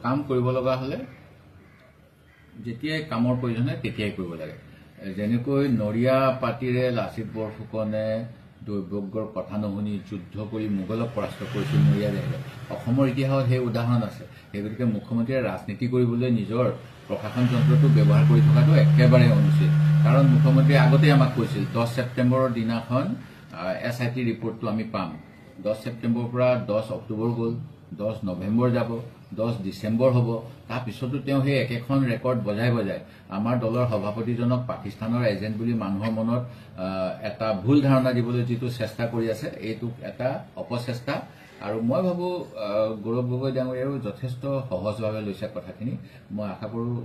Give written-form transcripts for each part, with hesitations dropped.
কাম কৰিব লগা হলে যেতিয়াই কামৰ প্ৰয়োজন হয় তেতিয়াই কৰিব লাগে। যেনেকৈ নৰিয়া পাতিৰে লাচিত বৰফুকনে দৈৱজ্ঞৰ কথা নুশুনি যুদ্ধ কৰি মোগলক পৰাস্ত কৰিছিল নৰিয়া দেশে। অসমৰ ইতিহাসত সেই উদাহৰণ আছে। সেই গতিকে মুখ্যমন্ত্ৰীয়ে ৰাজনীতি কৰিবলৈ নিজৰ প্ৰশাসন যন্ত্ৰটো ব্যৱহাৰ কৰি থকাটো একেবাৰে অনুচিত। কাৰণ মুখ্যমন্ত্ৰীয়ে আগতেই আমাক কৈছিল 10 ছেপ্টেম্বৰৰ দিনাখন SIT ৰিপৰ্টটো আমি পাম। 10 ছেপ্টেম্বৰৰ পৰা 10 অক্টোবৰ গ'ল, 10 নৱেম্বৰ যাব, 10 ডিচেম্বৰ হ'ব। তাৰপিছতো তেওঁ সেই একেখন ৰেকৰ্ড বজাই আমাৰ দলৰ সভাপতিজনক পাকিস্তানৰ এজেণ্ট বুলি মানুহৰ মনত এটা ভুল ধাৰণা দিবলৈ যিটো চেষ্টা কৰি আছে, এইটো এটা অপচেষ্টা। আৰু মই ভাবো গৌৰৱ গগৈ ডাঙৰীয়াও যথেষ্ট সহজভাৱে লৈছে কথাখিনি। মই আশা কৰোঁ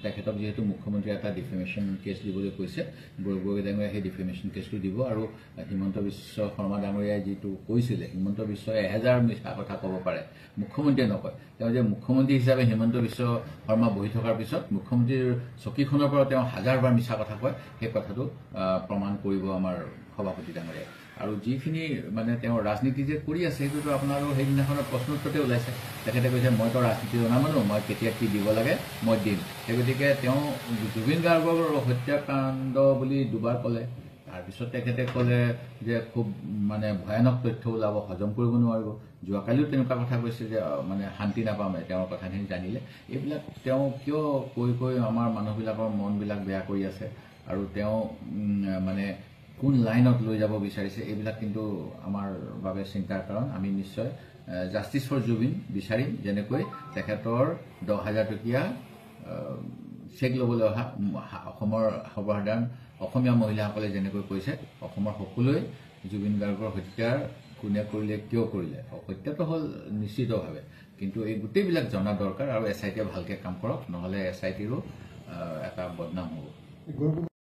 তেখেতক যিহেতু মুখ্যমন্ত্ৰীয়ে এটা ডিফেমেশ্যন কেছ দিবলৈ কৈছে, গৌৰৱ গগৈ ডাঙৰীয়াই সেই ডিফেমেশ্যন কেছটো দিব। আৰু হিমন্ত বিশ্ব শৰ্মা ডাঙৰীয়াই যিটো কৈছিলে, হিমন্ত বিশ্বই 1000 মিছা কথা ক'ব পাৰে, মুখ্যমন্ত্ৰীয়ে নকয়। তেওঁ যে মুখ্যমন্ত্ৰী হিচাপে হিমন্ত বিশ্ব শৰ্মা বহি থকাৰ পিছত মুখ্যমন্ত্ৰীৰ চকীখনৰ পৰা তেওঁ 1000বাৰ মিছা কথা কয়, সেই কথাটো প্ৰমাণ কৰিব আমাৰ সভাপতি ডাঙৰীয়াই। আৰু যিখিনি মানে তেওঁ ৰাজনীতি যে কৰি আছে সেইটোতো আপোনাৰো সেইদিনাখনৰ প্ৰশ্নোত্তৰতে ওলাইছে। তেখেতে কৈছে মইতো ৰাজনীতি জনা মানুহ, মই কেতিয়া কি দিব লাগে মই দিম। সেই গতিকে তেওঁ জুবিন গাৰ্গৰ হত্যাকাণ্ড বুলি দুবাৰ ক'লে। তাৰপিছত তেখেতে ক'লে যে খুব মানে ভয়ানক তথ্য ওলাব, হজম কৰিব নোৱাৰিব। যোৱাকালিও তেনেকুৱা কথা কৈছে যে মানে শান্তি নাপামে তেওঁৰ কথাখিনি জানিলে। এইবিলাক তেওঁ কিয় কৈ আমাৰ মানুহবিলাকৰ মনবিলাক বেয়া কৰি আছে। আৰু তেওঁ মানে কোন লাইনত লৈ যাব বিচাৰিছে, এইবিলাক কিন্তু আমাৰ বাবে চিন্তাৰ কাৰণ। আমি নিশ্চয় জাষ্টিছ ফৰ জুবিন বিচাৰিম। যেনেকৈ তেখেতৰ 10,000 টকীয়া চেক ল'বলৈ অহা অসমৰ সৰ্বসাধাৰণ অসমীয়া মহিলাসকলে যেনেকৈ কৈছে, অসমৰ সকলোৱে জুবিন গাৰ্গৰ হত্যাৰ কোনে কৰিলে, কিয় কৰিলে, হত্যাটো হ'ল নিশ্চিতভাৱে, কিন্তু এই গোটেইবিলাক জনা দৰকাৰ। আৰু SITয়ে ভালকৈ কাম কৰক, নহ'লে SITৰো এটা বদনাম হ'ব।